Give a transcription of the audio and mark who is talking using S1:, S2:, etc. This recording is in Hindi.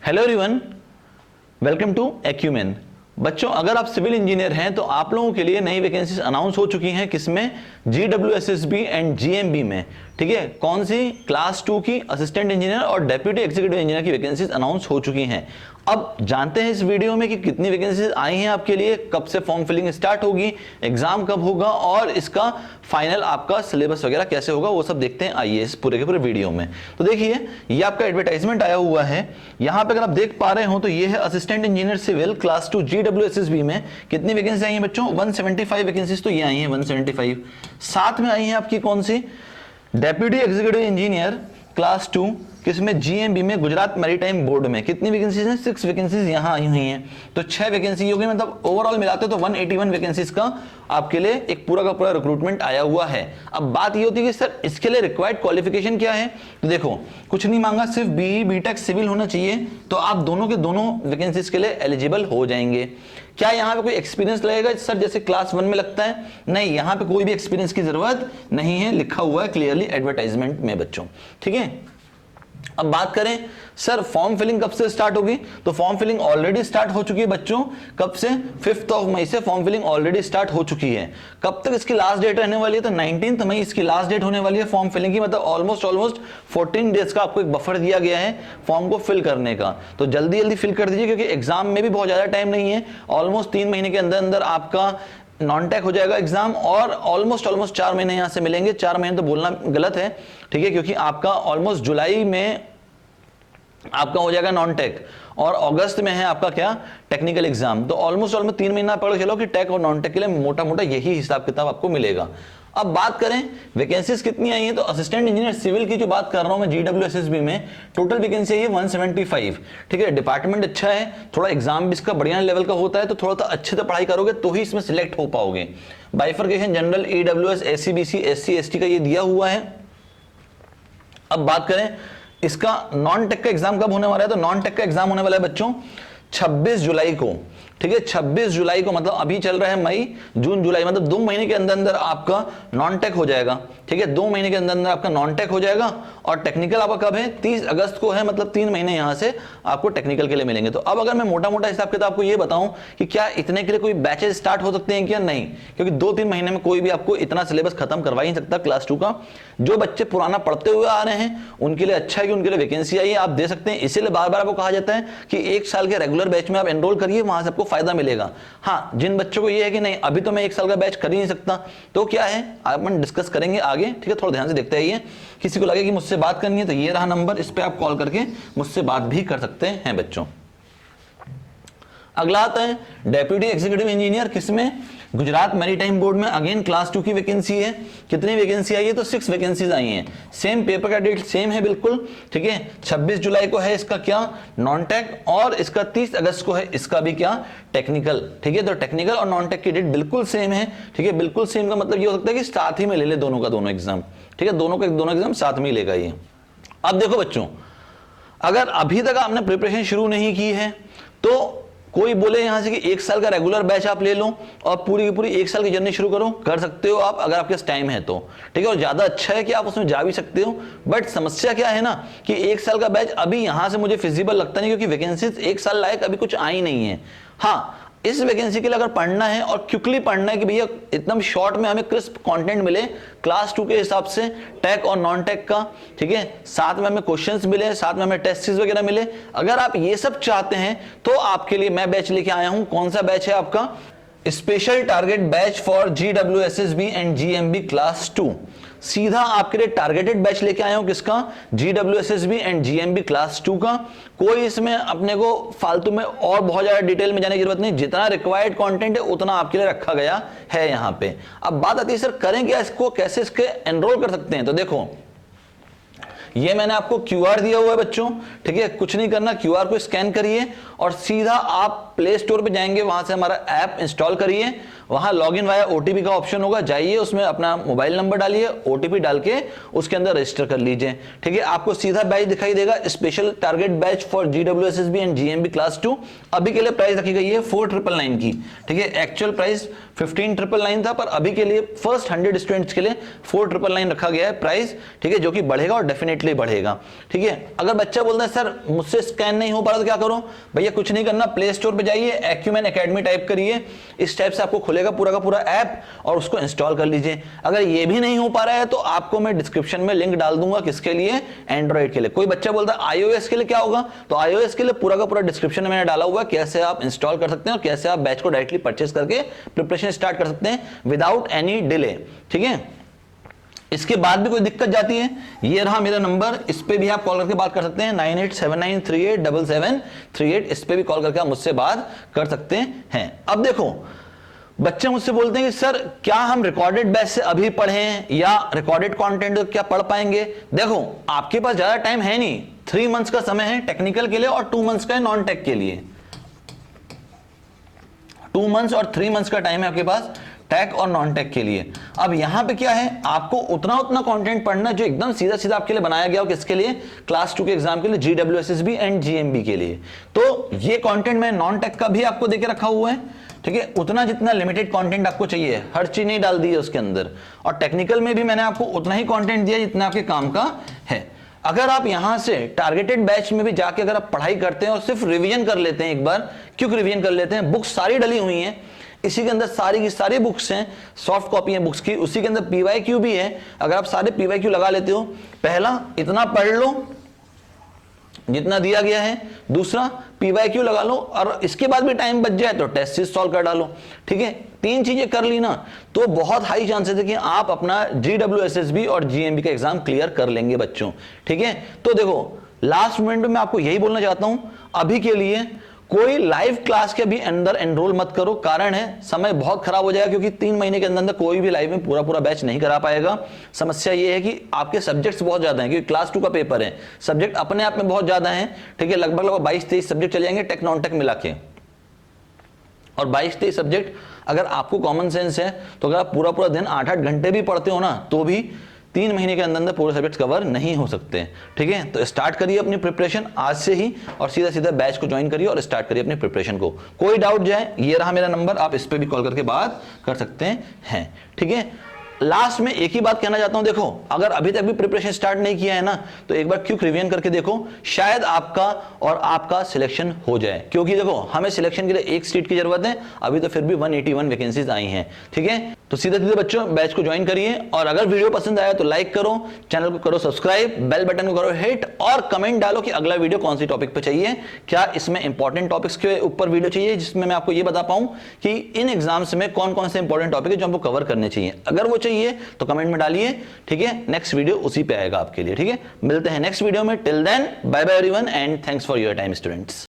S1: Hello everyone, welcome to Acumen. बच्चों, अगर आप सिविल इंजीनियर हैं तो आप लोगों के लिए नई वैकेंसीज अनाउंस हो चुकी हैं। किसमें? GWSSB एंड GMB में। ठीक है, कौन सी? क्लास 2 की असिस्टेंट इंजीनियर और डेप्यूटी एग्जीक्यूटिव इंजीनियर की वैकेंसीज अनाउंस हो चुकी हैं। अब जानते हैं इस वीडियो में कि कितनी वैकेंसीज आई हैं आपके लिए, कब से फॉर्म फिलिंग स्टार्ट होगी, एग्जाम कब होगा और इसका फाइनल आपका सिलेबस वगैरह कैसे होगा, वो सब देखते हैं। आइए इस पूरे के पूरे वीडियो में। तो देखिए, ये आपका एडवर्टाइजमेंट आया हुआ है। यहां पे अगर आप देख पा रहे हो तो ये है assistant engineer civil class 2 GWSSB में। कितनी वैकेंसी आई है बच्चों? 175 वैकेंसीज तो ये आई हैं 175। साथ में आई है आपकी कौन सी? डेप्यूटी एग्जीक्यूटिव इंजीनियर क्लास 2 किसमें? GMB में, गुजरात मैरीटाइम बोर्ड में। कितनी वैकेंसीज हैं? 6 वैकेंसीज यहां आई हुई हैं। तो 6 वैकेंसी होगी, मतलब ओवरऑल मिलाते तो 181 वैकेंसीज का आपके लिए एक पूरा का पूरा रिक्रूटमेंट आया हुआ है। अब बात ये होती है कि सर इसके लिए रिक्वायर्ड क्वालिफिकेशन क्या है? तो देखो, कुछ नहीं मांगा, सिर्फ BE BTech सिविल होना चाहिए, तो आप दोनों के दोनों वैकेंसीज के लिए एलिजिबल हो जाएंगे। क्या यहाँ पे कोई एक्सपीरियंस लगेगा सर जैसे क्लास 1 में लगता है? नहीं, यहाँ पे कोई भी एक्सपीरियंस की जरूरत नहीं है, लिखा हुआ है क्लियरली एडवर्टाइजमेंट में बच्चों। ठीक है, अब बात करें सर फॉर्म फिलिंग कब से स्टार्ट होगी, तो फॉर्म फिलिंग ऑलरेडी स्टार्ट हो चुकी है बच्चों। कब से? 5 मई से फॉर्म फिलिंग ऑलरेडी स्टार्ट हो चुकी है। कब तक इसकी लास्ट डेट रहने वाली है? तो 19 मई इसकी लास्ट डेट होने वाली है फॉर्म फिलिंग की। मतलब ऑलमोस्ट 14 डेज का आपको एक बफर दिया गया है फॉर्म को फिल करने का। तो जल्दी जल्दी फिल कर दीजिए, क्योंकि एग्जाम में भी बहुत ज्यादा टाइम नहीं है। ऑलमोस्ट 3 महीने के अंदर अंदर आपका नॉन टेक हो जाएगा एग्जाम, और ऑलमोस्ट 4 महीने यहां से मिलेंगे। 4 महीने तो बोलना गलत है, ठीक है, क्योंकि आपका ऑलमोस्ट जुलाई में आपका हो जाएगा नॉन टेक, और अगस्त में है आपका क्या? Technical exam. तो ऑलमोस्ट 3 महीना पकड़ चलो कि टेक और नॉन टेक के लिए मोटा मोटा यही हिसाब किताब आपको मिलेगा। अब बात करें वैकेंसीज कितनी आई है, तो असिस्टेंट इंजीनियर सिविल की जो बात कर रहा हूं मैं GWSSB में, टोटल वैकेंसी है 175। ठीक है, डिपार्टमेंट अच्छा है, थोड़ा एग्जाम भी इसका बढ़िया लेवल का होता है, तो थोड़ा सा अच्छे से पढ़ाई करोगे तो ही इसमें सिलेक्ट हो पाओगे। Bifurcation general, EWS, SC BC SC ST का ये दिया हुआ है। अब बात करें इसका नॉन टेक का एग्जाम कब होने वाला है, तो नॉन टेक का एग्जाम होने वाला है बच्चों 26 जुलाई को। ठीक है, 26 जुलाई को, मतलब अभी चल रहा है मई जून जुलाई, मतलब 2 महीने के अंदर अंदर आपका नॉन टेक हो जाएगा। ठीक है, 2 महीने के अंदर अंदर आपका नॉन टेक हो जाएगा। और टेक्निकल आपका कब है? 30 अगस्त को है, मतलब 3 महीने यहां से आपको टेक्निकल के लिए मिलेंगे। तो अब अगर मैं मोटा मोटा हिसाब किताब आपको ये बताऊं कि क्या इतने के लिए कोई बैचेस स्टार्ट हो सकते हैं क्या? नहीं, क्योंकि 2-3 महीने में कोई भी आपको इतना सिलेबस खत्म करवा ही नहीं सकता क्लास 2 का। जो बच्चे पुराना पढ़ते हुए आ रहे हैं उनके लिए अच्छा है कि उनके लिए वैकेंसी आई है, आप दे सकते हैं। इसीलिए बार बार आपको कहा जाता है कि 1 साल के रेगुलर बैच में आप एनरोल करिए, वहां से आपको फायदा मिलेगा। हाँ, जिन बच्चों को ये है कि नहीं अभी तो मैं 1 साल का बैच कर ही नहीं सकता, तो क्या है अपन डिस्कस करेंगे आगे। ठीक है, थोड़ा ध्यान से देखते रहिए। किसी को लगे कि मुझसे बात करनी है तो ये रहा नंबर, इस पे आप कॉल करके मुझसे बात भी कर सकते हैं बच्चों। अगला आता है डेप्यूटी एग्जीक्यूटिव इंजीनियर, किसमें? गुजरात मैरीटाइम बोर्ड में। अगेन क्लास 2 की वैकेंसी है। कितनी वैकेंसी आई है? तो 6 वैकेंसीज आई हैं। सेम पेपर का डेट सेम है बिल्कुल। ठीक है, 26 जुलाई को है इसका क्या? नॉन टेक, और इसका 30 अगस्त को है इसका भी क्या? टेक्निकल। ठीक है, तो टेक्निकल और नॉन टेक की डेट बिल्कुल सेम है। ठीक है, बिल्कुल सेम का मतलब ये हो सकता है कि साथ ही में ले ले दोनों का दोनों एग्जाम। ठीक है, दोनों का दोनों एग्जाम साथ में ही लेगा ये। अब देखो बच्चों, अगर अभी तक आपने प्रिपरेशन शुरू नहीं की है तो कोई बोले यहां से कि 1 साल का रेगुलर बैच आप ले लो और पूरी की पूरी 1 साल की जर्नी शुरू करो, कर सकते हो आप अगर आपके पास टाइम है तो। ठीक है, और ज्यादा अच्छा है कि आप उसमें जा भी सकते हो। बट समस्या क्या है ना कि 1 साल का बैच अभी यहां से मुझे फिजिबल लगता नहीं, क्योंकि वैकेंसीज 1 साल लायक अभी कुछ आई नहीं है। हाँ, इस वैकेंसी के लिए अगर पढ़ना है और क्विकली पढ़ना है कि भैया एकदम शॉर्ट में हमें क्रिस्प कंटेंट मिले क्लास 2 के हिसाब से, टेक और नॉन टेक का। ठीक है, साथ में हमें क्वेश्चंस मिले, साथ में हमें टेस्ट सीरीज वगैरह मिले, अगर आप ये सब चाहते हैं तो आपके लिए मैं बैच लेके आया हूं। कौन सा बैच है आपका? Special target batch for GWSSB and GMB class 2। सीधा आपके लिए टारगेटेड बैच लेके आया हूं। किसका? GWSSB एंड GMB क्लास 2 का। कोई इसमें अपने को फालतू में और बहुत ज्यादा डिटेल में जाने की जरूरत नहीं, जितना रिक्वायर्ड कंटेंट है उतना आपके लिए रखा गया है यहां पे। अब बात आती है सर करें क्या इसको, कैसे इसके एनरोल कर सकते हैं? तो देखो, ये मैंने आपको QR दिया हुआ है बच्चों। ठीक है, कुछ नहीं करना, QR को स्कैन करिए और सीधा आप प्ले स्टोर पे जाएंगे, वहां से हमारा ऐप इंस्टॉल करिए। वहां लॉग इन वाया ओटीपी का ऑप्शन होगा, जाइए उसमें अपना मोबाइल नंबर डालिए, ओटीपी डाल के उसके अंदर रजिस्टर कर लीजिए। ठीक है, आपको सीधा बैच दिखाई देगा, special target batch for GWSSB and GMB class 2। अभी के लिए प्राइस रखी गई है 4999 की। ठीक है, एक्चुअल प्राइस 15999 था, पर अभी के लिए फर्स्ट 100 स्टूडेंट्स के लिए 4999 रखा गया है प्राइस। ठीक है, जो कि बढ़ेगा और डेफिनेटली बढ़ेगा। ठीक है, अगर बच्चा बोलता है सर मुझसे स्कैन नहीं हो पा रहा तो क्या करूं? भैया कुछ नहीं करना, प्ले स्टोर पे जाइए, एक्यूमेन एकेडमी टाइप करिए, इस टाइप से आपको खुलेगा पूरा का पूरा ऐप और उसको इंस्टॉल कर लीजिए। अगर ये भी नहीं हो पा रहा है तो आपको मैं डिस्क्रिप्शन में लिंक डाल दूंगा, किसके लिए? एंड्रॉइड के लिए। कोई बच्चा बोलता है iOS के लिए क्या होगा, तो iOS के लिए पूरा का पूरा डिस्क्रिप्शन में मैंने डाला हुआ है, कैसे आप इंस्टॉल कर सकते हैं और कैसे आप बैच को डायरेक्टली परचेस करके प्रिपरेशन स्टार्ट कर सकते हैं विदाउट एनी डिले। ठीक है, इसके बाद भी कोई दिक्कत जाती है, ये रहा मेरा नंबर, इस पे भी आप कॉल करके बात कर सकते हैं, 9879387738। इस पे भी कॉल करके आप मुझसे बात कर सकते हैं। अब देखो, बच्चे मुझसे बोलते हैं कि सर क्या हम रिकॉर्डेड बैच से अभी पढ़ें या रिकॉर्डेड कंटेंट क्या पढ़ पाएंगे? देखो, आपके पास ज्यादा टाइम है नहीं, 3 मंथ्स का समय है टेक्निकल के लिए और 2 मंथ्स का है नॉन टेक के लिए। 2 मंथ्स और 3 मंथ्स का टाइम है आपके पास टेक और नॉन टेक के लिए। अब यहां पे क्या है, आपको उतना कंटेंट पढ़ना जो एकदम सीधा सीधा आपके लिए बनाया गया हो, किसके लिए? क्लास 2 के एग्जाम के लिए, GWSSB एंड GMB के लिए। तो ये कंटेंट मैं नॉन टेक का भी आपको देके रखा हुआ है। ठीक है, उतना जितना लिमिटेड कंटेंट आपको चाहिए, हर चीज नहीं डाल दी है उसके अंदर, और टेक्निकल में भी मैंने आपको उतना ही कंटेंट दिया जितना आपके काम का है। अगर आप यहां से टारगेटेड बैच में भी जाके अगर आप पढ़ाई करते हैं और सिर्फ रिवीजन कर लेते हैं एक बार, क्यों रिवीजन कर लेते हैं? बुक्स सारी डली हुई हैं, इसी के अंदर सारी की सारी बुक्स हैं, सॉफ्ट कॉपी है बुक्स की, उसी के अंदर PYQ भी है। अगर आप सारे PYQ लगा लेते हो, पहला इतना पढ़ लो जितना दिया गया है, दूसरा PYQ लगा लो, और इसके बाद भी टाइम बच जाए तो टेस्ट सीरीज सॉल्व कर डालो। ठीक है, 3 चीजें कर ली ना, तो बहुत हाई चांसेस है कि आप अपना GWSSB और GMB का एग्जाम क्लियर कर लेंगे बच्चों। ठीक है, तो देखो लास्ट मोमेंट में मैं आपको यही बोलना चाहता हूं, अभी के लिए कोई लाइव क्लास के भी अंदर एनरोल मत करो। कारण है समय बहुत खराब हो जाएगा, क्योंकि 3 महीने के अंदर कोई भी लाइव में पूरा बैच नहीं करा पाएगा। समस्या ये है कि आपके सब्जेक्ट्स बहुत ज्यादा हैं, क्योंकि क्लास 2 का पेपर है, सब्जेक्ट अपने आप में बहुत ज्यादा हैं। ठीक है, लगभग 22-23 सब्जेक्ट चले जाएंगे टेक नॉन टेक मिला के, और 22-23 सब्जेक्ट अगर आपको कॉमन सेंस है तो अगर आप पूरा दिन 8-8 घंटे भी पढ़ते हो ना, तो भी 3 महीने के अंदर पूरे सब्जेक्ट कवर नहीं हो सकते। ठीक है, तो स्टार्ट करिए अपनी प्रिपरेशन आज से ही, और सीधा सीधा बैच को ज्वाइन करिए और स्टार्ट करिए अपनी प्रिपरेशन को। कोई डाउट जाए, ये रहा मेरा नंबर, आप इस पे भी कॉल करके बात कर सकते हैं। ठीक है, लास्ट में एक ही बात कहना चाहता हूं, देखो अगर अभी तक भी प्रिपरेशन स्टार्ट नहीं किया है ना, तो एक बार क्विक रिवीजन करके देखो, शायद आपका और आपका सिलेक्शन हो जाए। क्योंकि देखो हमें सिलेक्शन के लिए 1 सीट की जरूरत है, अभी तो फिर भी 181 वैकेंसीज आई हैं। ठीक है, तो सीधे सीधे बच्चों बैच को ज्वाइन करिए, और अगर वीडियो पसंद आया तो लाइक करो, चैनल को करो सब्सक्राइब, बेल बटन को करो हिट, और कमेंट डालो कि अगला वीडियो कौन सी टॉपिक पे चाहिए। क्या इसमें इंपॉर्टेंट टॉपिक्स के ऊपर वीडियो चाहिए जिसमें मैं आपको ये बता पाऊं कि इन एग्जाम्स में कौन कौन से इंपॉर्टेंट टॉपिक है जो हमको कवर करने चाहिए? अगर वो चाहिए तो कमेंट में डालिए। ठीक है, नेक्स्ट वीडियो उसी पे आएगा आपके लिए। ठीक है, मिलते हैं नेक्स्ट वीडियो में। Till then bye bye everyone and thanks for your time students.